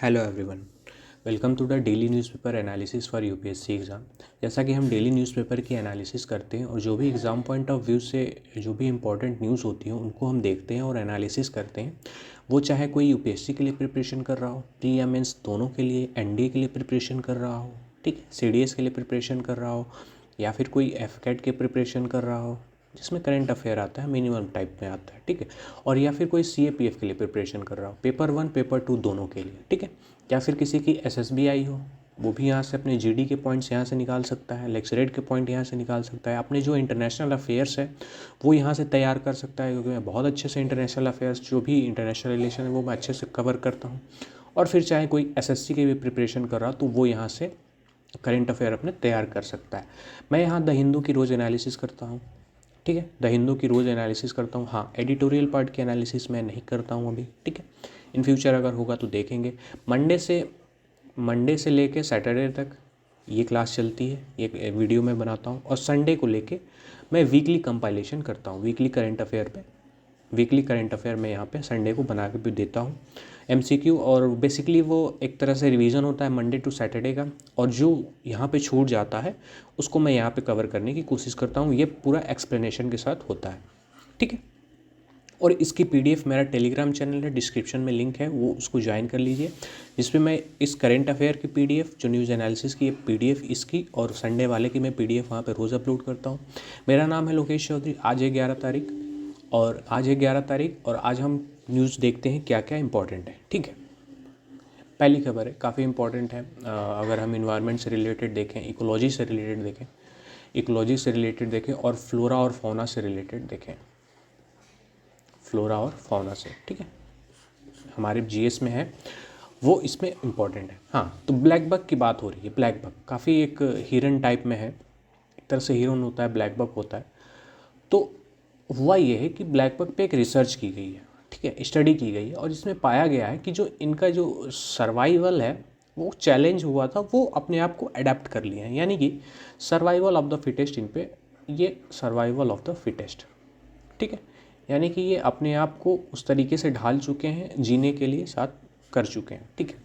Hello everyone, welcome to the daily newspaper analysis for UPSC exam. जैसा कि हम daily newspaper की analysis करते हैं और जो भी एग्ज़ाम पॉइंट ऑफ व्यू से जो भी इंपॉर्टेंट न्यूज़ होती हैं उनको हम देखते हैं और एनालिसिस करते हैं। वो चाहे कोई यूपीएससी के लिए प्रिपरेशन कर रहा हो, प्री या मेंस दोनों के लिए, एनडीए के लिए प्रिपरेशन कर रहा हो, ठीक है, सीडीएस के लिए प्रिपरेशन कर रहा हो, या फिर कोई एफकेट के प्रिपरेशन कर रहा हो जिसमें करंट अफेयर आता है, मिनिमम टाइप में आता है, ठीक है, और या फिर कोई सीएपीएफ के लिए प्रिपरेशन कर रहा हो, पेपर 1 पेपर 2 दोनों के लिए, ठीक है, या फिर किसी की एसएसबी हो, वो भी यहाँ से अपने जीडी के पॉइंट्स यहाँ से निकाल सकता है, लेक्चरेट के पॉइंट यहाँ से निकाल सकता है, अपने जो इंटरनेशनल अफेयर्स है वो यहाँ से तैयार कर सकता है, क्योंकि मैं बहुत अच्छे से इंटरनेशनल अफेयर्स जो भी इंटरनेशनल रिलेशन है वो मैं अच्छे से कवर करता हूँ। और फिर चाहे कोई एसएससी की भी प्रिपरेशन कर रहा तो वो यहाँ से करंट अफेयर अपने तैयार कर सकता है। मैं यहाँ द हिंदू की रोज़ एनालिसिस करता हूँ, ठीक है, द हिंदू की रोज़ एनालिसिस करता हूँ। हाँ, एडिटोरियल पार्ट की एनालिसिस मैं नहीं करता हूँ अभी, ठीक है, इन फ्यूचर अगर होगा तो देखेंगे। मंडे से लेके सैटरडे तक ये क्लास चलती है, ये वीडियो मैं बनाता हूँ, और संडे को लेके मैं वीकली कंपाइलेशन करता हूँ, वीकली करंट अफेयर मैं यहाँ पे संडे को बना के भी देता हूँ एमसीक्यू। और बेसिकली वो एक तरह से रिवीजन होता है मंडे टू सैटरडे का, और जो यहाँ पे छूट जाता है उसको मैं यहाँ पे कवर करने की कोशिश करता हूँ। ये पूरा एक्सप्लेनेशन के साथ होता है, ठीक है। और इसकी पीडीएफ मेरा टेलीग्राम चैनल है, डिस्क्रिप्शन में लिंक है, वो उसको ज्वाइन कर लीजिए, जिसमें मैं इस करंट अफेयर की पीडीएफ, जो न्यूज़ एनालिसिस की पीडीएफ इसकी, और संडे वाले की मैं पीडीएफ वहाँ पे रोज़ अपलोड करता हूँ। मेरा नाम है लोकेश चौधरी। आज है 11 तारीख, और आज हम न्यूज़ देखते हैं क्या क्या इंपॉर्टेंट है, ठीक है। पहली खबर है, काफ़ी इंपॉर्टेंट है। अगर हम इन्वायरमेंट से रिलेटेड देखें, इकोलॉजी से रिलेटेड देखें और फ्लोरा और फौना से रिलेटेड देखें, ठीक है, हमारे जीएस में है, वो इसमें इम्पॉर्टेंट है। हाँ, तो ब्लैक बग की बात हो रही है। ब्लैक बग काफ़ी एक हिरन टाइप में है, एक तरह से हिरन होता है, ब्लैक बग होता है। तो हुआ ये है कि ब्लैक बग पे एक रिसर्च की गई है, ठीक है, स्टडी की गई है, और इसमें पाया गया है कि जो इनका जो सर्वाइवल है वो चैलेंज हुआ था, वो अपने आप को अडेप्ट कर लिए हैं, यानी कि सर्वाइवल ऑफ द फिटेस्ट, इन पे ये सर्वाइवल ऑफ द फिटेस्ट, ठीक है, यानी कि ये अपने आप को उस तरीके से ढाल चुके हैं, जीने के लिए साथ कर चुके हैं, ठीक है।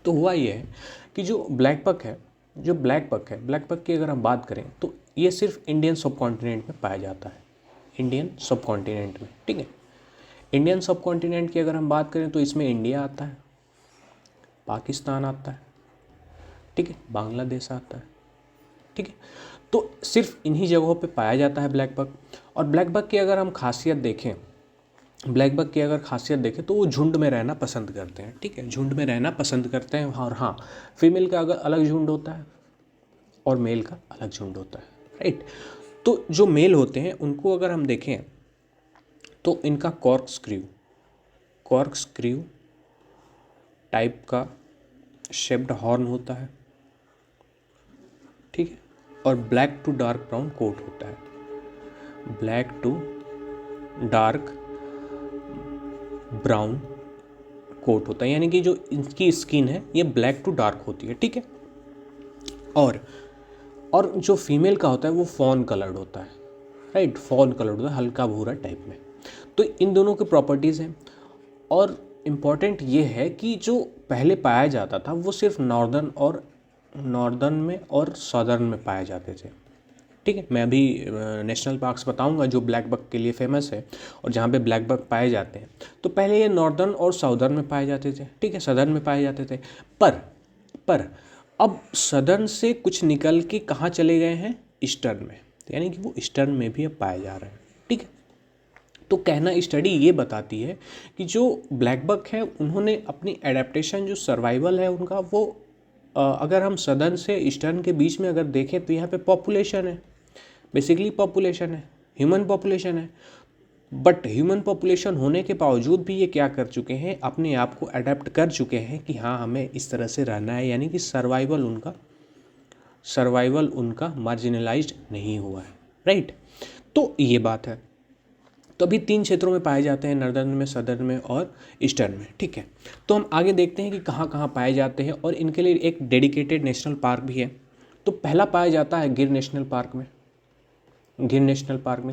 तो हुआ ये है कि जो ब्लैक बग की अगर हम बात करें तो ये सिर्फ इंडियन सब कॉन्टिनेंट में पाया जाता है, इंडियन सब कॉन्टिनेंट में, ठीक है। इंडियन सब कॉन्टिनेंट की अगर हम बात करें तो इसमें इंडिया आता है, पाकिस्तान आता है, ठीक है, बांग्लादेश आता है, ठीक है। तो सिर्फ इन्हीं जगहों पे पाया जाता है ब्लैक बग। और ब्लैक बग की अगर हम खासियत देखें, तो वो झुंड में रहना पसंद करते हैं, ठीक है, झुंड में रहना पसंद करते हैं। और हाँ, फीमेल का अगर अलग झुंड होता है और मेल का अलग झुंड होता है, राइट। तो जो मेल होते हैं उनको अगर हम देखें तो इनका कॉर्क स्क्रू टाइप का शेप्ड हॉर्न होता है, ठीक है, और black to dark brown coat होता है, black to dark brown coat होता है, यानी कि जो इनकी स्किन है ये ब्लैक टू डार्क होती है, ठीक है। और जो फीमेल का होता है वो फॉन कलर्ड होता है, राइट, फॉन कलर्ड होता है, हल्का भूरा टाइप में। तो इन दोनों की प्रॉपर्टीज़ हैं। और इम्पॉर्टेंट ये है कि जो पहले पाया जाता था वो सिर्फ नॉर्दर्न में और सदर्न में पाए जाते थे, ठीक है। मैं अभी नेशनल पार्क्स बताऊंगा जो ब्लैक बग के लिए फेमस है और जहाँ पे ब्लैक बग पाए जाते हैं। तो पहले ये नॉर्दर्न और साउदर्न में पाए जाते थे, ठीक है, सदर्न में पाए जाते थे। पर अब सदर्न से कुछ निकल के कहाँ चले गए हैं, ईस्टर्न में, यानी कि वो ईस्टर्न में भी अब पाए जा रहे हैं, ठीक है। तो कहना स्टडी ये बताती है कि जो ब्लैक बग है उन्होंने अपनी एडेप्टेशन, जो सर्वाइवल है उनका, वो अगर हम सदर्न से ईस्टर्न के बीच में अगर देखें तो यहाँ पे पॉपुलेशन है, बेसिकली पॉपुलेशन है, ह्यूमन पॉपुलेशन है। बट ह्यूमन पॉपुलेशन होने के बावजूद भी ये क्या कर चुके हैं, अपने आप को अडेप्ट कर चुके हैं कि हाँ हमें इस तरह से रहना है, यानी कि सर्वाइवल उनका मार्जिनलाइज्ड नहीं हुआ है, राइट। तो ये बात है। तो अभी 3 क्षेत्रों में पाए जाते हैं, नॉर्दर्न में, सदर्न में और ईस्टर्न में, ठीक है। तो हम आगे देखते हैं कि कहाँ कहाँ पाए जाते हैं, और इनके लिए एक डेडिकेटेड नेशनल पार्क भी है। तो पहला पाया जाता है गिर नेशनल पार्क में,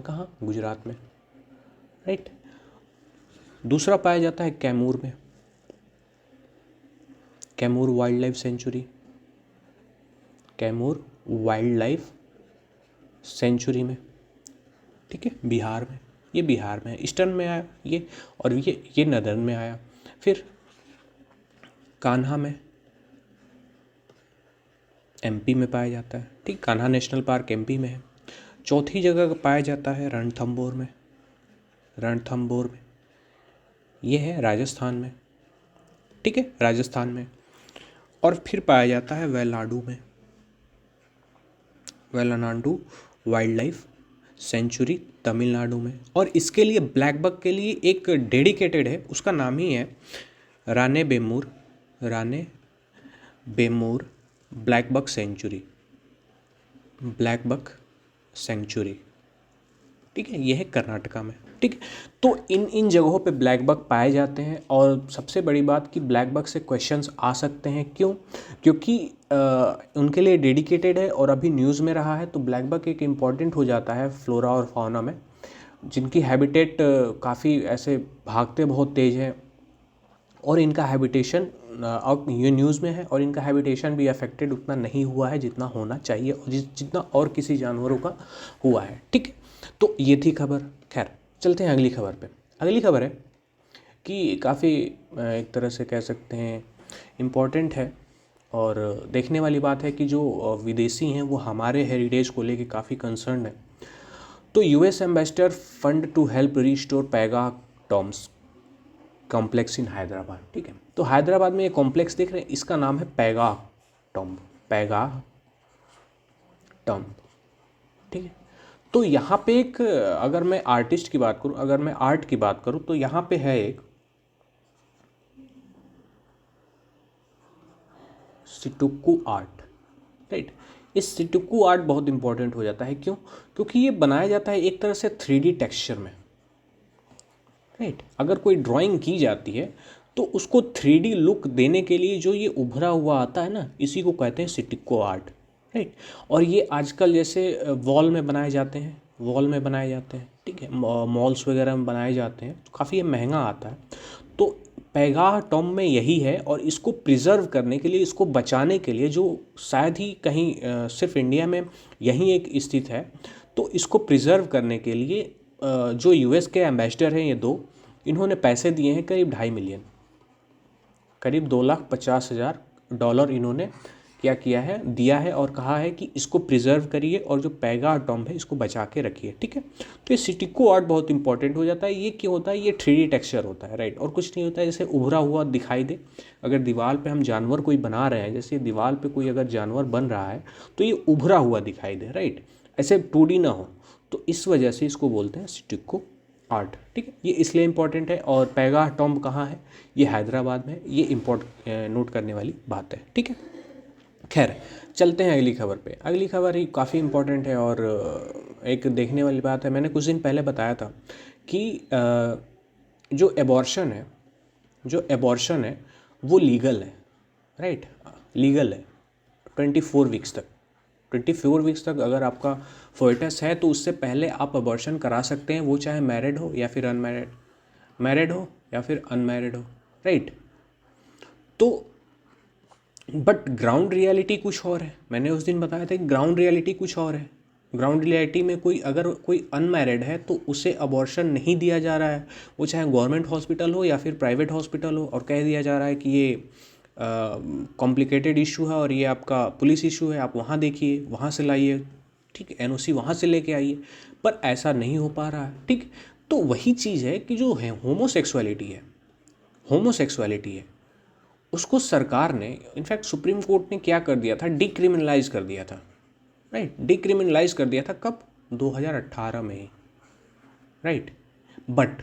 कहाँ, गुजरात में, राइट। दूसरा पाया जाता है कैमूर में, Kaimur wild life sanctuary, Kaimur wild life sanctuary में, ठीक है, बिहार में, ये बिहार में है, ईस्टर्न में आया ये, और ये नदर्न में आया। फिर कान्हा में, एमपी में पाया जाता है, ठीक, कान्हा नेशनल पार्क एमपी में है। चौथी जगह पाया जाता है रणथंभौर में, रणथंभौर में, ये है राजस्थान में, ठीक है, राजस्थान में। और फिर पाया जाता है वेलानाडू में, वेलानाडू वाइल्ड लाइफ सेंचुरी तमिलनाडु में। और इसके लिए ब्लैक बक के लिए एक डेडिकेटेड है, उसका नाम ही है Ranibennur, Ranibennur blackbuck sanctuary, blackbuck sanctuary, ठीक है, ये है कर्नाटका में, ठीक है। तो इन जगहों पे ब्लैक बक पाए जाते हैं। और सबसे बड़ी बात कि ब्लैक बक से क्वेश्चंस आ सकते हैं, क्यों? क्योंकि उनके लिए डेडिकेटेड है और अभी न्यूज़ में रहा है, तो ब्लैक बक एक इम्पॉर्टेंट हो जाता है फ्लोरा और फाउना में, जिनकी हैबिटेट काफ़ी ऐसे भागते बहुत तेज़ हैं, और इनका हैबिटेशन ये न्यूज़ में है, और इनका हैबिटेशन भी अफेक्टेड उतना नहीं हुआ है जितना होना चाहिए, और जितना और किसी जानवरों का हुआ है, ठीक है। तो ये थी खबर। खैर, चलते हैं अगली खबर पे। अगली खबर है कि काफ़ी एक तरह से कह सकते हैं इम्पॉर्टेंट है, और देखने वाली बात है कि जो विदेशी हैं वो हमारे हेरिटेज को लेके काफ़ी कंसर्न है। तो US ambassador fund to help restore Paigah tombs complex in Hyderabad, ठीक है। तो हैदराबाद में ये कॉम्प्लेक्स देख रहे हैं, इसका नाम है पैगा टॉम्ब, पैगा टॉम्ब, ठीक है। तो यहाँ पे एक, अगर मैं आर्टिस्ट की बात करूँ, अगर मैं आर्ट की बात करूँ, तो यहाँ पे है एक सिटुक्कू आर्ट, राइट। इस सिटुक्कू आर्ट बहुत इंपॉर्टेंट हो जाता है, क्यों? क्योंकि ये बनाया जाता है एक तरह से 3D टेक्सचर में, राइट। अगर कोई ड्राइंग की जाती है तो उसको 3D लुक देने के लिए जो ये उभरा हुआ आता है ना, इसी को कहते हैं सिटुक्कू आर्ट, राइट। और ये आजकल जैसे वॉल में बनाए जाते हैं, वॉल में बनाए जाते हैं, ठीक है, मॉल्स वगैरह में बनाए जाते हैं, तो काफ़ी ये महंगा आता है। तो पैगाह टॉम्ब में यही है, और इसको प्रिजर्व करने के लिए, इसको बचाने के लिए, जो शायद ही कहीं सिर्फ इंडिया में यहीं एक स्थित है, तो इसको प्रिजर्व करने के लिए जो यूएस के एम्बेसडर हैं ये दो, इन्होंने पैसे दिए हैं करीब 2.5 मिलियन, करीब $2,50,000 इन्होंने क्या किया है, दिया है, और कहा है कि इसको प्रिजर्व करिए और जो पैगा टॉम्ब है इसको बचा के रखिए, ठीक है। तो ये सिटिको आर्ट बहुत इंपॉर्टेंट हो जाता है। ये क्यों होता है? ये 3D टेक्सचर होता है, राइट, और कुछ नहीं होता है, जैसे उभरा हुआ दिखाई दे। अगर दीवार पे हम जानवर कोई बना रहे हैं, जैसे दीवार पे कोई अगर जानवर बन रहा है तो ये उभरा हुआ दिखाई दे, राइट, ऐसे 2D ना हो, तो इस वजह से इसको बोलते हैं सिटिको आर्ट, ठीक है। ये इसलिए इम्पॉर्टेंट है। और पैगाह टॉम्ब कहाँ है? ये हैदराबाद में, ये नोट करने वाली बात है, ठीक है। खैर, चलते हैं अगली खबर पे। अगली खबर ही काफ़ी इम्पोर्टेंट है और एक देखने वाली बात है। मैंने कुछ दिन पहले बताया था कि जो एबॉर्शन है वो लीगल है, राइट, लीगल है 24 वीक्स तक। 24 वीक्स तक अगर आपका फोएटस है तो उससे पहले आप अबॉर्शन करा सकते हैं, वो चाहे मैरिड हो या फिर अनमैरिड, मैरिड हो या फिर अनमैरिड हो, राइट। तो बट ग्राउंड रियलिटी कुछ और है। मैंने उस दिन बताया था कि ग्राउंड रियलिटी कुछ और है। ग्राउंड रियलिटी में अगर कोई अनमैरिड है तो उसे अबॉर्शन नहीं दिया जा रहा है, वो चाहे गवर्नमेंट हॉस्पिटल हो या फिर प्राइवेट हॉस्पिटल हो, और कह दिया जा रहा है कि ये कॉम्प्लिकेटेड इशू है और ये आपका पुलिस इशू है, आप वहाँ देखिए, वहाँ से लाइए, ठीक है, एनओसी वहाँ से लेके आइए। पर ऐसा नहीं हो पा रहा है, ठीक। तो वही चीज़ है कि जो है होमोसेक्सुअलिटी है, उसको सरकार ने, इनफैक्ट सुप्रीम कोर्ट ने क्या कर दिया था, डिक्रिमिनलाइज कर दिया था, राइट, डिक्रिमिनलाइज कर दिया था। कब? 2018 में ही, राइट। बट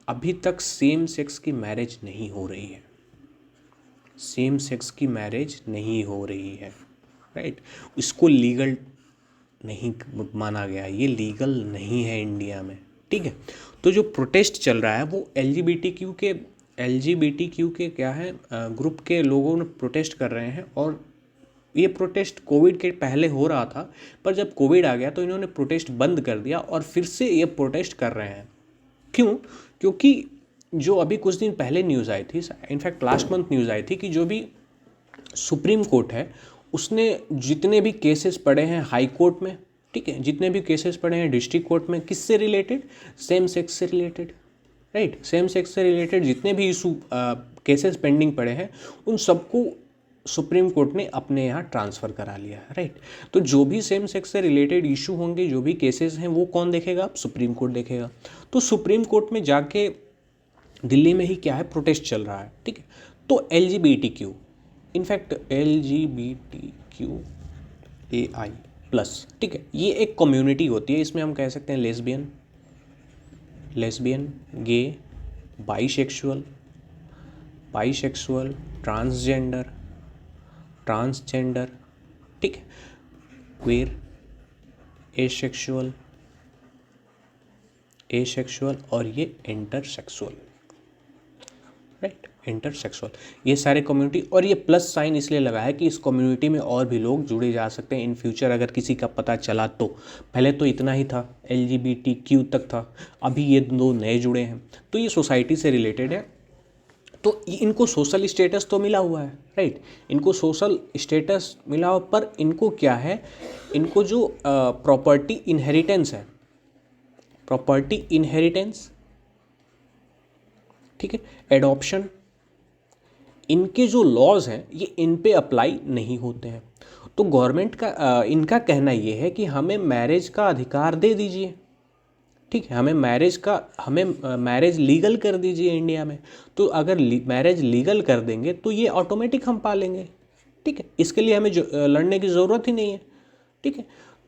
अभी तक सेम सेक्स की मैरिज नहीं हो रही है, सेम सेक्स की मैरिज नहीं हो रही है, राइट। इसको लीगल नहीं माना गया, ये लीगल नहीं है इंडिया में, ठीक है। तो जो प्रोटेस्ट चल रहा है वो एलजीबीटीक्यू के क्या है ग्रुप के लोगों ने प्रोटेस्ट कर रहे हैं। और ये प्रोटेस्ट कोविड के पहले हो रहा था, पर जब कोविड आ गया तो इन्होंने प्रोटेस्ट बंद कर दिया और फिर से ये प्रोटेस्ट कर रहे हैं। क्यों? क्योंकि जो अभी कुछ दिन पहले न्यूज़ आई थी, इनफैक्ट लास्ट मंथ न्यूज़ आई थी कि जो भी सुप्रीम कोर्ट है उसने जितने भी केसेस पढ़े हैं हाई कोर्ट में, ठीक है, जितने भी केसेस पढ़े हैं डिस्ट्रिक्ट कोर्ट में, किससे रिलेटेड, सेम सेक्स से रिलेटेड, राइट, सेम सेक्स से रिलेटेड जितने भी इशू केसेस पेंडिंग पड़े हैं उन सबको सुप्रीम कोर्ट ने अपने यहाँ ट्रांसफ़र करा लिया है, राइट। तो जो भी सेम सेक्स से रिलेटेड इशू होंगे, जो भी केसेस हैं, वो कौन देखेगा, अब सुप्रीम कोर्ट देखेगा। तो सुप्रीम कोर्ट में जाके दिल्ली में ही क्या है, प्रोटेस्ट चल रहा है, ठीक है। तो LGBTQ, इनफैक्ट LGBTQAI प्लस, ठीक है, ये एक कम्युनिटी होती है। इसमें हम कह सकते हैं लेस्बियन, गे, बाईसेक्सुअल, ट्रांसजेंडर, ठीक है, क्वेर, एसेक्सुअल और ये इंटरसेक्सुअल, राइट, इंटरसेक्सुअल, ये सारे कम्युनिटी। और ये प्लस साइन इसलिए लगा है कि इस कम्युनिटी में और भी लोग जुड़े जा सकते हैं इन फ्यूचर, अगर किसी का पता चला तो। पहले तो इतना ही था, LGBTQ तक था, अभी ये दो नए जुड़े हैं। तो ये सोसाइटी से रिलेटेड है, तो इनको सोशल स्टेटस तो मिला हुआ है, राइट, इनको सोशल स्टेटस मिला हुआ, पर इनको क्या है, इनको जो प्रॉपर्टी इनहेरिटेंस, ठीक है, एडॉप्शन, इनके जो लॉज हैं ये इन पे अप्लाई नहीं होते हैं। तो गवर्नमेंट का इनका कहना ये है कि हमें मैरिज का अधिकार दे दीजिए, ठीक है, हमें मैरिज लीगल कर दीजिए इंडिया में। तो अगर मैरिज लीगल कर देंगे तो ये ऑटोमेटिक हम पालेंगे, ठीक है, इसके लिए हमें लड़ने की ज़रूरत ही नहीं है, ठीक है।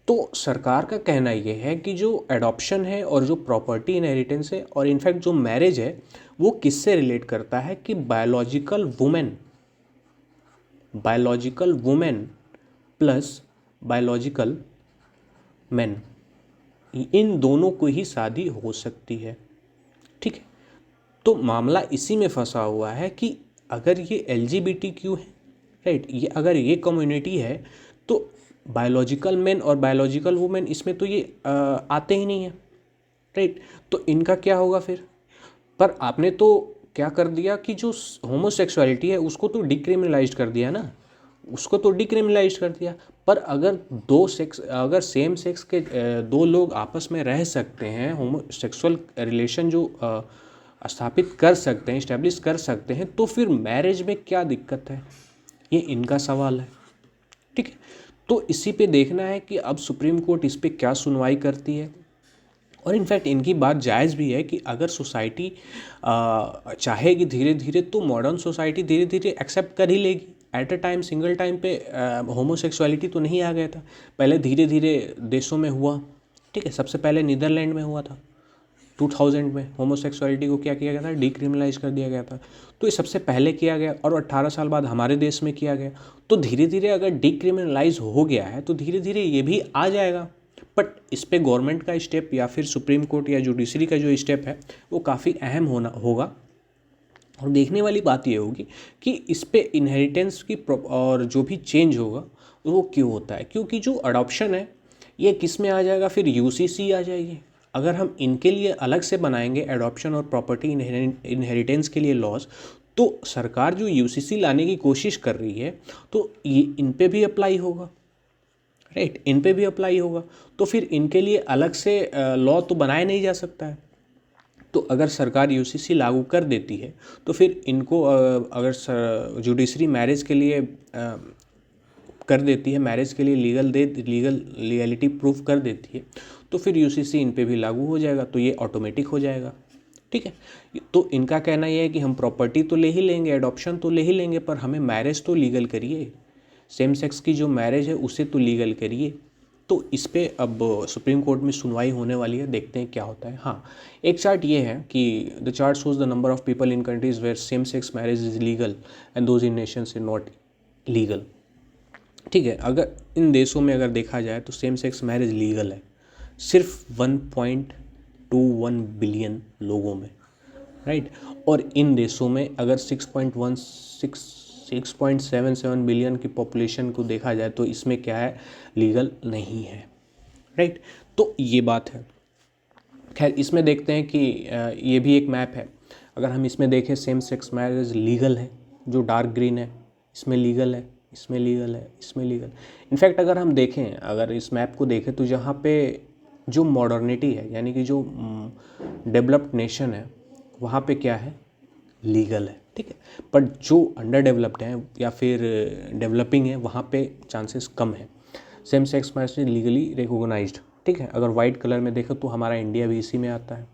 तो सरकार का कहना ये है कि जो एडॉप्शन है और जो प्रॉपर्टी इनहेरिटेंस है और इनफैक्ट जो मैरिज है वो किससे रिलेट करता है कि biological women plus biological man, इन दोनों को ही शादी हो सकती है, ठीक है। तो मामला इसी में फंसा हुआ है कि अगर ये LGBTQ है, राइट, ये अगर ये कम्युनिटी है तो बायोलॉजिकल मैन और बायोलॉजिकल वुमेन इसमें तो ये आते ही नहीं है, राइट। तो इनका क्या होगा फिर। पर आपने तो क्या कर दिया कि जो होमोसेक्सुअलिटी है उसको तो डिक्रिमिनलाइज कर दिया ना, उसको तो डिक्रिमिनलाइज कर दिया। पर अगर सेम सेक्स के दो लोग आपस में रह सकते हैं, होमोसेक्सुअल रिलेशन जो स्थापित कर सकते हैं, इस्टेब्लिश कर सकते हैं, तो फिर मैरिज में क्या दिक्कत है, ये इनका सवाल है, ठीक है। तो इसी पे देखना है कि अब सुप्रीम कोर्ट इस पे क्या सुनवाई करती है। और इनफैक्ट इनकी बात जायज़ भी है कि अगर सोसाइटी चाहेगी धीरे धीरे तो मॉडर्न सोसाइटी धीरे धीरे एक्सेप्ट कर ही लेगी। At a time single time पे होमोसेक्सुअलिटी तो नहीं आ गया था, पहले धीरे धीरे देशों में हुआ, ठीक है। सबसे पहले नीदरलैंड में हुआ था 2000 में, होमोसेक्सुअलिटी को क्या किया गया था, डिक्रिमिनलाइज कर दिया गया था। तो ये सबसे पहले किया गया और 18 साल बाद हमारे देश में किया गया। तो धीरे धीरे अगर डिक्रिमिनलाइज हो गया है तो धीरे धीरे ये भी आ जाएगा। बट इस पे गवर्नमेंट का स्टेप या फिर सुप्रीम कोर्ट या जुडिशरी का जो स्टेप है वो काफ़ी अहम होगा। और देखने वाली बात ये होगी कि इस पे इनहेरिटेंस की और जो भी चेंज होगा वो क्यों होता है, क्योंकि जो अडॉप्शन है ये किस में आ जाएगा, फिर UCC आ जाएगी। अगर हम इनके लिए अलग से बनाएंगे एडॉप्शन और प्रॉपर्टी इनहेरिटेंस के लिए लॉज, तो सरकार जो UCC लाने की कोशिश कर रही है तो ये इन पे भी अप्लाई होगा, राइट, इन पे भी अप्लाई होगा। तो फिर इनके लिए अलग से लॉ तो बनाया नहीं जा सकता है। तो अगर सरकार UCC लागू कर देती है तो फिर इनको अगर जुडिशरी मैरिज के लिए कर देती है, मैरिज के लिए लीगलिटी प्रूफ कर देती है, तो फिर UCC इन पे भी लागू हो जाएगा, तो ये ऑटोमेटिक हो जाएगा, ठीक है। तो इनका कहना यह है कि हम प्रॉपर्टी तो ले ही लेंगे, एडॉप्शन तो ले ही लेंगे, पर हमें मैरिज तो लीगल करिए, सेम सेक्स की जो मैरिज है उसे तो लीगल करिए। तो इस पे अब सुप्रीम कोर्ट में सुनवाई होने वाली है, देखते हैं क्या होता है। हाँ, एक चार्ट ये है कि the chart shows the number of people in countries where same sex marriage is legal and those in nations is not legal, ठीक है। अगर इन देशों में अगर देखा जाए तो सेम सेक्स मैरिज लीगल है सिर्फ 1.21 बिलियन लोगों में, राइट। और इन देशों में अगर 6.77 बिलियन की पॉपुलेशन को देखा जाए तो इसमें क्या है, लीगल नहीं है, राइट। तो ये बात है। खैर, इसमें देखते हैं कि ये भी एक मैप है। अगर हम इसमें देखें सेम सेक्स मैरिज लीगल है जो डार्क ग्रीन है, इसमें लीगल है, इसमें लीगल है, इसमें लीगल। इनफैक्ट अगर हम देखें, अगर इस मैप को देखें तो जहाँ पे जो मॉडर्निटी है यानी कि जो डेवलप्ड नेशन है वहाँ पे क्या है, लीगल है, ठीक है। बट जो अंडर डेवलप्ड हैं या फिर डेवलपिंग है वहाँ पे चांसेस कम है। Same sex marriage legally recognised, ठीक है। अगर वाइट कलर में देखें तो हमारा इंडिया भी इसी में आता है,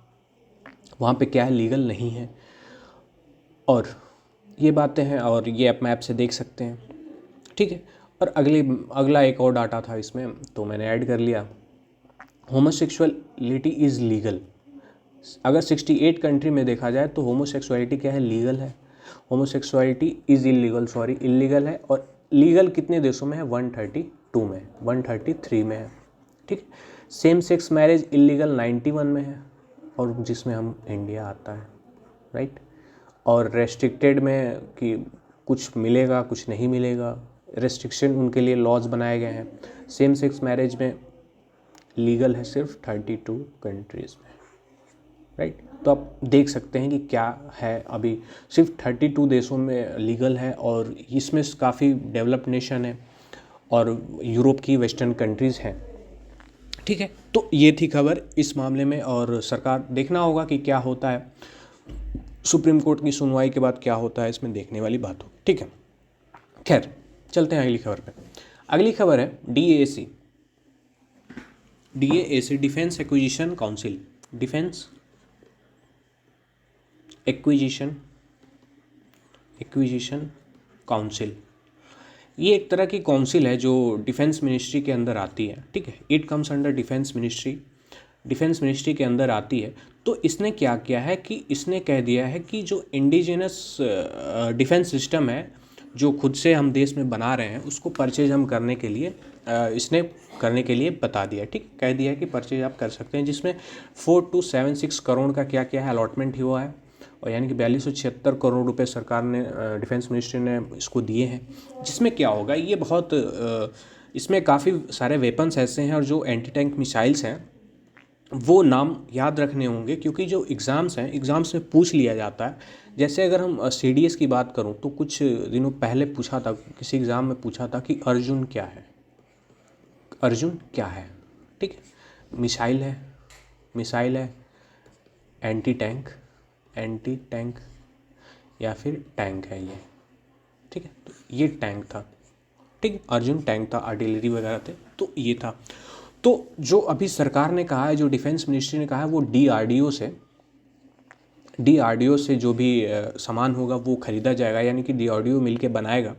वहाँ पे क्या है, लीगल नहीं है। और ये बातें हैं और ये आप मैप से देख सकते हैं, ठीक है। और अगला एक और डाटा था इसमें तो मैंने ऐड कर लिया, होमोसेक्सुअलिटी इज़ लीगल। अगर 68 कंट्री में देखा जाए तो होमोसेक्सुअलिटी क्या है, लीगल है। Homosexuality is illegal, sorry illegal है। और लीगल कितने देशों में है, 132 में, 133 में है, ठीक है। सेम सेक्स मैरिज इलीगल 91 में है और जिसमें हम इंडिया आता है, राइट। और रेस्ट्रिक्टेड में कि कुछ मिलेगा कुछ नहीं मिलेगा, रेस्ट्रिक्शन उनके लिए लॉज बनाए गए हैं। सेम सेक्स मैरिज में लीगल है सिर्फ 32 कंट्रीज़ में, राइट। तो आप देख सकते हैं कि क्या है, अभी सिर्फ 32 देशों में लीगल है और इसमें काफ़ी डेवलप्ड नेशन है और यूरोप की वेस्टर्न कंट्रीज़ हैं, ठीक है। तो ये थी खबर इस मामले में और सरकार देखना होगा कि क्या होता है, सुप्रीम कोर्ट की सुनवाई के बाद क्या होता है, इसमें देखने वाली बात हो, ठीक है। खैर चलते हैं अगली खबर पे। अगली खबर है DAC, defence acquisition council, defence acquisition council. ये एक तरह की काउंसिल है जो डिफेंस मिनिस्ट्री के अंदर आती है, ठीक है। It comes under defence ministry के अंदर आती है। तो इसने क्या किया है कि इसने कह दिया है कि जो इंडिजिनस डिफेंस सिस्टम है जो खुद से हम देश में बना रहे हैं उसको परचेज हम करने के लिए इसने करने के लिए बता दिया, ठीक। कह दिया है कि परचेज आप कर सकते हैं, जिसमें 4276 करोड़ का क्या क्या है अलॉटमेंट हुआ है और यानी कि 4276 करोड़ रुपए सरकार ने डिफेंस मिनिस्ट्री ने इसको दिए हैं। जिसमें क्या होगा, ये बहुत इसमें काफ़ी सारे वेपन्स ऐसे हैं और जो एंटी टैंक मिसाइल्स हैं वो नाम याद रखने होंगे क्योंकि जो एग्ज़ाम्स हैं, एग्ज़ाम्स में पूछ लिया जाता है। जैसे अगर हम CDS की बात करूं तो कुछ दिनों पहले पूछा था, किसी एग्ज़ाम में पूछा था कि अर्जुन क्या है, अर्जुन क्या है, ठीक है। मिसाइल है, एंटी टैंक या फिर टैंक है ये, ठीक है। तो ये टैंक था, ठीक। अर्जुन टैंक था, आर्टिलरी वगैरह थे, तो ये था। तो जो अभी सरकार ने कहा है, जो डिफेंस मिनिस्ट्री ने कहा है, वो DRDO से जो भी सामान होगा वो खरीदा जाएगा, यानी कि DRDO मिल के बनाएगा।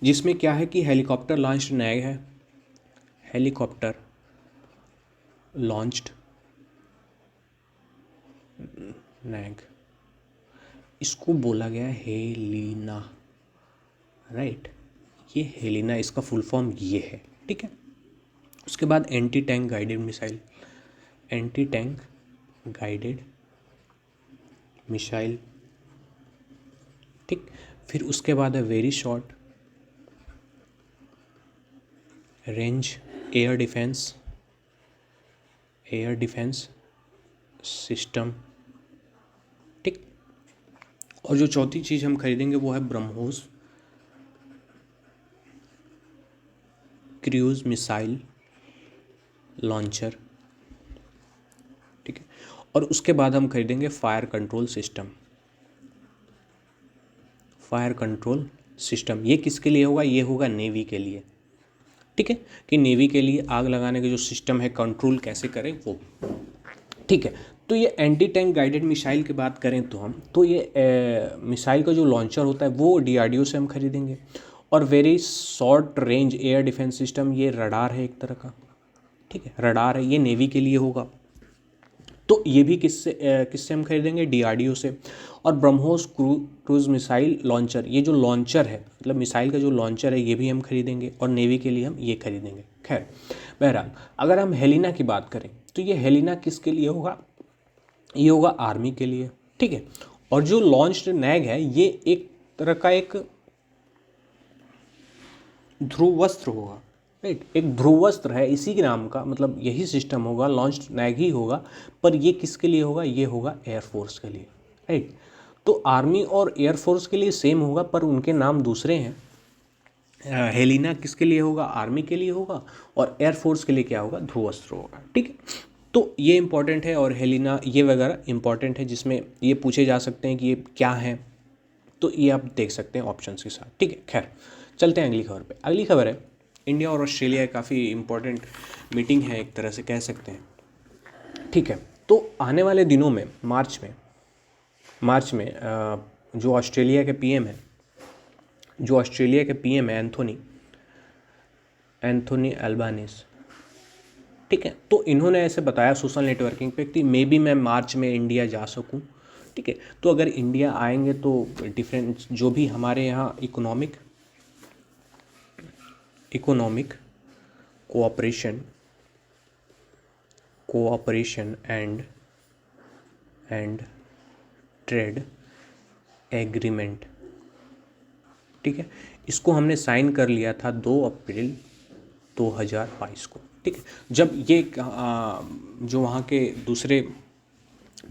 जिसमें क्या है कि हेलीकॉप्टर लॉन्च्ड नैग है, हेलीकॉप्टर लॉन्च्ड नैग, इसको बोला गया हेलिना, राइट। ये हेलिना, इसका फुल फॉर्म ये है, ठीक है। उसके बाद एंटी टैंक गाइडेड मिसाइल, ठीक। फिर उसके बाद है very short range air defence system, ठीक। और जो चौथी चीज़ हम खरीदेंगे वो है ब्रह्मोस क्रूज मिसाइल लॉन्चर, ठीक है। और उसके बाद हम खरीदेंगे फायर कंट्रोल सिस्टम। ये किसके लिए होगा, ये होगा नेवी के लिए, ठीक है। कि नेवी के लिए आग लगाने के जो सिस्टम है कंट्रोल कैसे करें वो, ठीक है। तो ये एंटी टैंक गाइडेड मिसाइल की बात करें तो हम तो ये मिसाइल का जो लॉन्चर होता है वो DRDO से हम खरीदेंगे। और very short range air defence system, ये रडार है एक तरह का, ठीक है, रडार है, ये नेवी के लिए होगा। तो ये भी किससे हम खरीदेंगे, DRDO से। और ब्रह्मोस क्रूज मिसाइल लॉन्चर, ये जो लॉन्चर है मतलब मिसाइल का जो लॉन्चर है ये भी हम खरीदेंगे और नेवी के लिए हम ये खरीदेंगे। खैर बहरहाल अगर हम हेलिना की बात करें तो ये हेलिना किसके लिए होगा, ये होगा आर्मी के लिए, ठीक है। और जो लॉन्च्ड नैग है ये एक तरह का एक ध्रुवस्त्र होगा, राइट। एक ध्रुवस्त्र है, इसी के नाम का, मतलब यही सिस्टम होगा, लॉन्च्ड नैग ही होगा, पर ये किसके लिए होगा, ये होगा एयरफोर्स के लिए, राइट। तो आर्मी और एयरफोर्स के लिए सेम होगा पर उनके नाम दूसरे हैं। हेलिना किसके लिए होगा, आर्मी के लिए होगा, और एयरफोर्स के लिए क्या होगा, ध्रुवस्त्र होगा। ठीक है, तो ये इंपॉर्टेंट है, और हेलिना ये वगैरह इंपॉर्टेंट है, जिसमें ये पूछे जा सकते हैं कि ये क्या है, तो ये आप देख सकते हैं ऑप्शंस के साथ। ठीक है, खैर चलते हैं अगली खबर पे। अगली खबर है इंडिया और ऑस्ट्रेलिया काफ़ी इंपॉर्टेंट मीटिंग है, एक तरह से कह सकते हैं। ठीक है, तो आने वाले दिनों में मार्च में जो ऑस्ट्रेलिया के पीएम है एंथोनी अल्बानीज। ठीक है, तो इन्होंने ऐसे बताया सोशल नेटवर्किंग पे कि मे बी मैं मार्च में इंडिया जा सकूं। ठीक है, तो अगर इंडिया आएंगे तो डिफरेंट जो भी हमारे यहाँ economic cooperation and trade agreement, ठीक है, इसको हमने साइन कर लिया था 2 अप्रैल 2022 को। ठीक है, जब ये जो वहाँ के दूसरे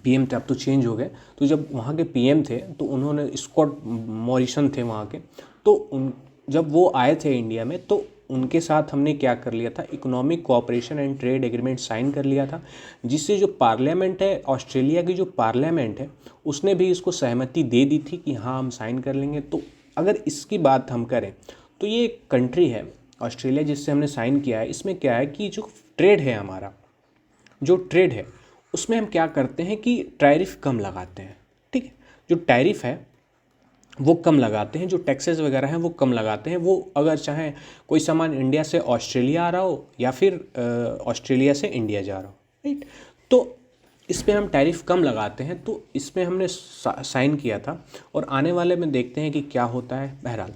पीएम थे, अब तो चेंज हो गए, तो जब वहाँ के पीएम थे तो उन्होंने स्कॉट मॉरिसन थे वहाँ के, तो जब वो आए थे इंडिया में तो उनके साथ हमने क्या कर लिया था, economic cooperation and trade agreement sign कर लिया था, जिससे जो पार्लियामेंट है, ऑस्ट्रेलिया की जो पार्लियामेंट है, उसने भी इसको सहमति दे दी थी कि हाँ हम साइन कर लेंगे। तो अगर इसकी बात हम करें तो ये एक कंट्री है ऑस्ट्रेलिया जिससे हमने साइन किया है। इसमें क्या है कि जो ट्रेड है हमारा, जो ट्रेड है उसमें हम क्या करते हैं कि टैरिफ कम लगाते हैं। ठीक है, जो टैरिफ है वो कम लगाते हैं, जो टैक्सेस वगैरह हैं वो कम लगाते हैं। वो अगर चाहे कोई सामान इंडिया से ऑस्ट्रेलिया आ रहा हो या फिर ऑस्ट्रेलिया से इंडिया जा रहा हो, राइट, तो इस पर हम टैरिफ कम लगाते हैं। तो इसमें हमने साइन किया था, और आने वाले में देखते हैं कि क्या होता है। बहरहाल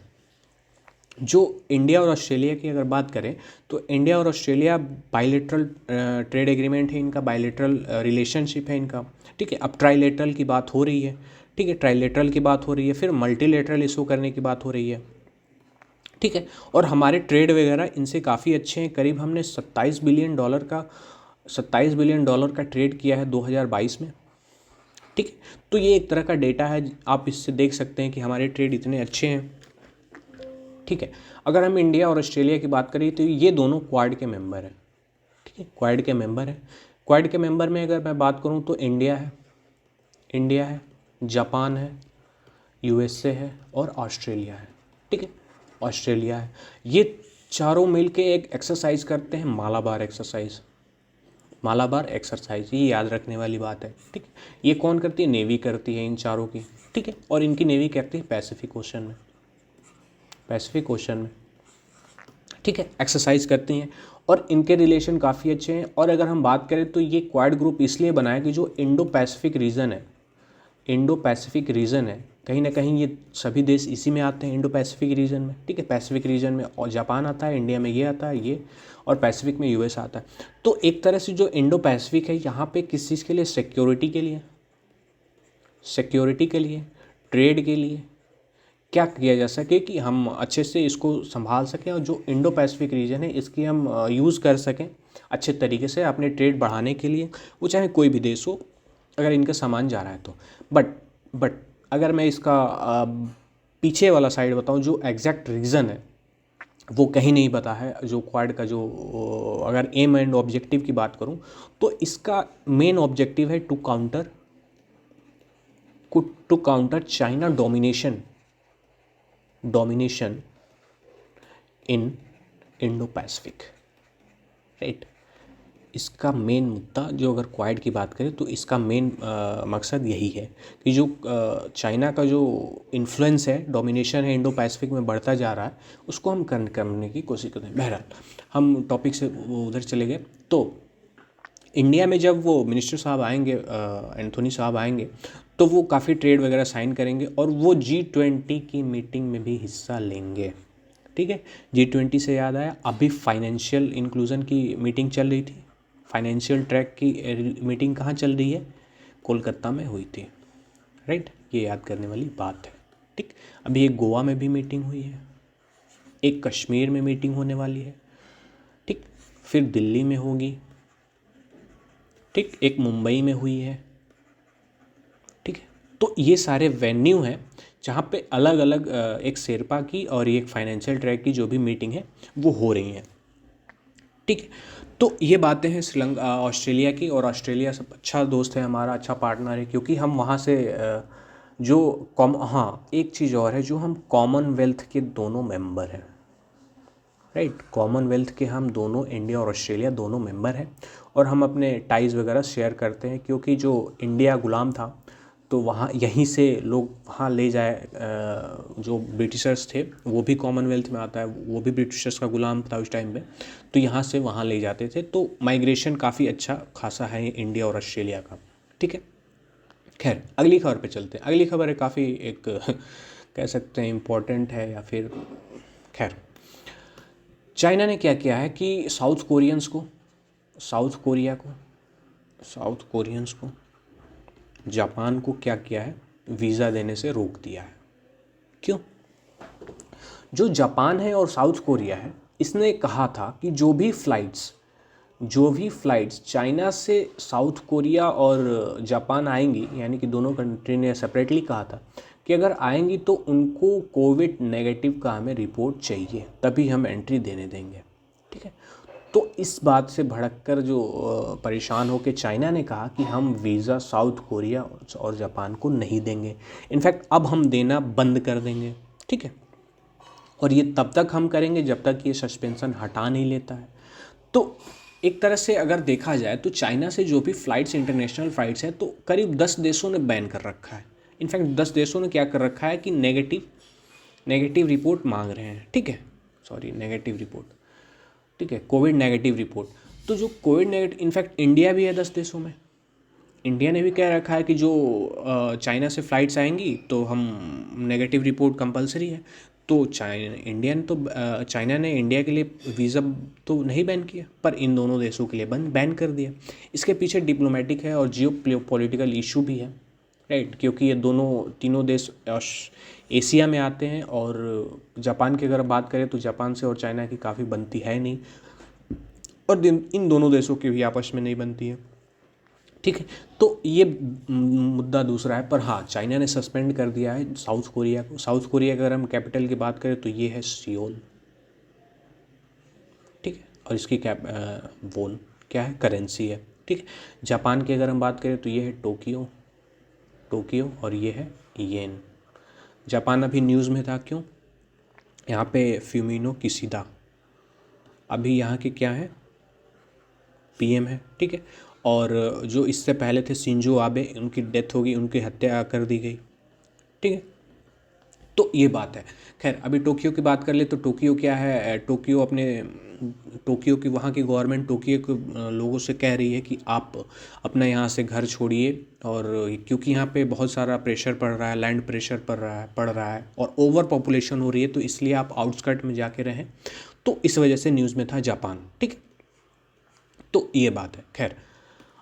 जो इंडिया और ऑस्ट्रेलिया की अगर बात करें तो इंडिया और ऑस्ट्रेलिया बायलैटरल ट्रेड एग्रीमेंट है इनका, बायलैटरल रिलेशनशिप है इनका। ठीक है, अब ट्राइलेटरल की बात हो रही है। ठीक है, ट्राइलेटरल की बात हो रही है, फिर मल्टीलेटरल इशू करने की बात हो रही है। ठीक है, और हमारे ट्रेड वगैरह इनसे काफ़ी अच्छे हैं। करीब हमने 27 बिलियन डॉलर का ट्रेड किया है 2022 में। ठीक है, तो ये एक तरह का डेटा है, आप इससे देख सकते हैं कि हमारे ट्रेड इतने अच्छे हैं। ठीक है, अगर हम इंडिया और ऑस्ट्रेलिया की बात करें तो ये दोनों क्वाड के मेंबर हैं। ठीक है, क्वाड के मेंबर में अगर मैं बात करूं तो इंडिया है, जापान है, यूएसए है और ऑस्ट्रेलिया है। ठीक है, ऑस्ट्रेलिया है, ये चारों मिलके एक एक्सरसाइज करते हैं, मालाबार एक्सरसाइज, ये याद रखने वाली बात है। ठीक है, ये कौन करती है, नेवी करती है इन चारों की। ठीक है, और इनकी नेवी करती है पैसिफिक ओशन में। ठीक है, एक्सरसाइज करती हैं, और इनके रिलेशन काफ़ी अच्छे हैं। और अगर हम बात करें तो ये क्वाड ग्रुप इसलिए बना है कि जो इंडो पैसिफिक रीजन है, कहीं ना कहीं ये सभी देश इसी में आते हैं, इंडो पैसिफिक रीजन में। ठीक है, पैसिफिक रीजन में और जापान आता है, इंडिया में ये आता है ये, और पैसिफिक में यूएस आता है। तो एक तरह से जो इंडो पैसिफिक है यहाँ पे किस चीज़ के लिए, सिक्योरिटी के लिए, ट्रेड के लिए क्या किया जा सके कि हम अच्छे से इसको संभाल सकें, और जो इंडो पैसिफिक रीजन है इसकी हम यूज़ कर सकें अच्छे तरीके से अपने ट्रेड बढ़ाने के लिए, वो चाहे कोई भी देश हो, अगर इनका सामान जा रहा है तो। बट अगर मैं इसका पीछे वाला साइड बताऊं, जो एग्जैक्ट रीज़न है वो कहीं नहीं पता है। जो क्वाड का जो अगर एम एंड ऑब्जेक्टिव की बात करूं तो इसका मेन ऑब्जेक्टिव है to counter China domination in Indo Pacific, right. इसका मेन मुद्दा, जो अगर क्वाड की बात करें तो इसका मेन मकसद यही है कि जो चाइना का जो इन्फ्लुएंस है, डोमिनेशन है इंडो पैसिफिक में बढ़ता जा रहा है, उसको हम करने की कोशिश करते हैं। बहरहाल हम टॉपिक से वो उधर चले गए। तो इंडिया में जब वो मिनिस्टर साहब आएंगे, एंथोनी साहब आएंगे, तो वो काफ़ी ट्रेड वगैरह साइन करेंगे, और वो G20 की मीटिंग में भी हिस्सा लेंगे। ठीक है, G20 से याद आया, अभी फाइनेंशियल इंक्लूजन की मीटिंग चल रही थी, फाइनेंशियल ट्रैक की मीटिंग कहाँ चल रही है, कोलकाता में हुई थी, राइट, ये याद करने वाली बात है। ठीक, अभी एक गोवा में भी मीटिंग हुई है, एक कश्मीर में मीटिंग होने वाली है, ठीक, फिर दिल्ली में होगी, ठीक, एक मुंबई में हुई है, ठीक है, तो ये सारे वेन्यू हैं जहाँ पे अलग अलग एक शेरपा की और एक फाइनेंशियल ट्रैक की जो भी मीटिंग है वो हो रही हैं। ठीक है, तो ये बातें हैं श्रीलंका ऑस्ट्रेलिया की, और ऑस्ट्रेलिया सब अच्छा दोस्त है हमारा, अच्छा पार्टनर है, क्योंकि हम वहाँ से जो हाँ एक चीज़ और है, जो हम कॉमनवेल्थ के दोनों मेंबर हैं, राइट। कॉमनवेल्थ के हम दोनों, इंडिया और ऑस्ट्रेलिया दोनों मेंबर हैं, और हम अपने टाइज़ वगैरह शेयर करते हैं, क्योंकि जो इंडिया गुलाम था तो वहाँ यहीं से लोग वहाँ ले जाए, जो ब्रिटिशर्स थे वो भी कॉमनवेल्थ में आता है, वो भी ब्रिटिशर्स का गुलाम था उस टाइम पे, तो यहाँ से वहाँ ले जाते थे। तो माइग्रेशन काफ़ी अच्छा खासा है इंडिया और ऑस्ट्रेलिया का। ठीक है, खैर अगली खबर पे चलते हैं। अगली खबर है काफ़ी एक कह सकते हैं इम्पोर्टेंट है, या फिर खैर, चाइना ने क्या किया है कि साउथ कोरियंस को, साउथ कोरिया को, साउथ कोरियंस को, जापान को क्या किया है, वीज़ा देने से रोक दिया है। क्यों? जो जापान है और साउथ कोरिया है, इसने कहा था कि जो भी फ्लाइट्स चाइना से साउथ कोरिया और जापान आएंगी, यानी कि दोनों कंट्री ने सेपरेटली कहा था कि अगर आएंगी तो उनको कोविड नेगेटिव का हमें रिपोर्ट चाहिए, तभी हम एंट्री देने देंगे। ठीक है, तो इस बात से भड़ककर जो परेशान होकर चाइना ने कहा कि हम वीज़ा साउथ कोरिया और जापान को नहीं देंगे, इनफैक्ट अब हम देना बंद कर देंगे। ठीक है, और ये तब तक हम करेंगे जब तक ये सस्पेंशन हटा नहीं लेता है। तो एक तरह से अगर देखा जाए तो चाइना से जो भी फ़्लाइट्स, इंटरनेशनल फ़्लाइट्स हैं, तो करीब 10 देशों ने बैन कर रखा है। इनफैक्ट 10 देशों ने क्या कर रखा है कि नेगेटिव रिपोर्ट मांग रहे हैं। ठीक है, सॉरी, नेगेटिव रिपोर्ट, ठीक है, कोविड नेगेटिव रिपोर्ट। तो जो कोविड नेगेटिव, इनफैक्ट इंडिया भी है 10 देशों में। इंडिया ने भी कह रखा है कि जो चाइना से फ़्लाइट्स आएंगी तो हम नेगेटिव रिपोर्ट कंपलसरी है। तो चाइना ने इंडिया के लिए वीज़ा तो नहीं बैन किया, पर इन दोनों देशों के लिए बैन कर दिया। इसके पीछे डिप्लोमेटिक है और जियो पॉलिटिकल इशू भी है, राइट, क्योंकि ये तीनों देश एशिया में आते हैं, और जापान की अगर बात करें तो जापान से और चाइना की काफ़ी बनती है नहीं, और इन दोनों देशों की भी आपस में नहीं बनती है। ठीक है, तो ये मुद्दा दूसरा है। पर हाँ, चाइना ने सस्पेंड कर दिया है साउथ कोरिया को। साउथ कोरिया की अगर हम कैपिटल की बात करें तो ये है सियोल। ठीक है, और इसकी वोन क्या है, करेंसी है। ठीक है, जापान की अगर हम बात करें तो ये है टोक्यो, और ये है येन। जापान अभी न्यूज़ में था, क्यों? यहाँ पे फ्यूमिनो किशिदा अभी यहाँ के क्या है, पीएम है। ठीक है, और जो इससे पहले थे शिंजो आबे, उनकी डेथ हो गई, उनकी हत्या कर दी गई। ठीक है, तो ये बात है। खैर, अभी टोक्यो की बात कर ले तो टोक्यो क्या है, टोक्यो की वहाँ की गवर्नमेंट टोक्यो के लोगों से कह रही है कि आप अपना यहाँ से घर छोड़िए, और क्योंकि यहाँ पे बहुत सारा प्रेशर पड़ रहा है, लैंड प्रेशर पड़ रहा है और ओवर पॉपुलेशन हो रही है, तो इसलिए आप आउटस्कर्ट में जाके रहें। तो इस वजह से न्यूज़ में था जापान। ठीक है, तो ये बात है। खैर,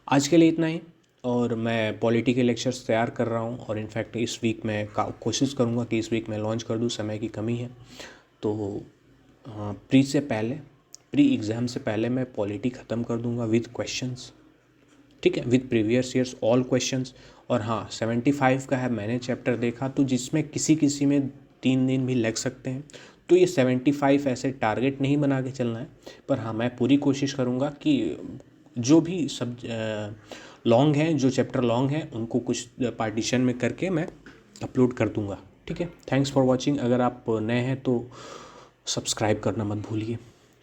आज के लिए इतना ही, और मैं पॉलिटी के लेक्चर्स तैयार कर रहा हूँ, और इनफैक्ट इस वीक मैं कोशिश करूँगा कि इस वीक मैं लॉन्च कर दूँ, समय की कमी है। तो प्री एग्ज़ाम से पहले मैं पॉलिटी ख़त्म कर दूँगा विद क्वेश्चंस। ठीक है, with previous years all questions. और हाँ, 75 का है, मैंने चैप्टर देखा, तो जिसमें किसी में 3 दिन भी लग सकते हैं। तो ये 75 ऐसे टारगेट नहीं बना के चलना है, पर हाँ, मैं पूरी कोशिश करूँगा कि जो भी सब लॉन्ग हैं, जो चैप्टर लॉन्ग हैं, उनको कुछ पार्टीशन में करके मैं अपलोड कर दूँगा। ठीक है, थैंक्स फॉर वॉचिंग। अगर आप नए हैं तो सब्सक्राइब करना मत भूलिए।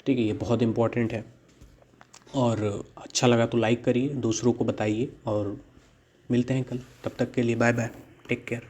ठीक है, ये बहुत इम्पोर्टेंट है, और अच्छा लगा तो लाइक करिए, दूसरों को बताइए, और मिलते हैं कल। तब तक के लिए बाय बाय, टेक केयर।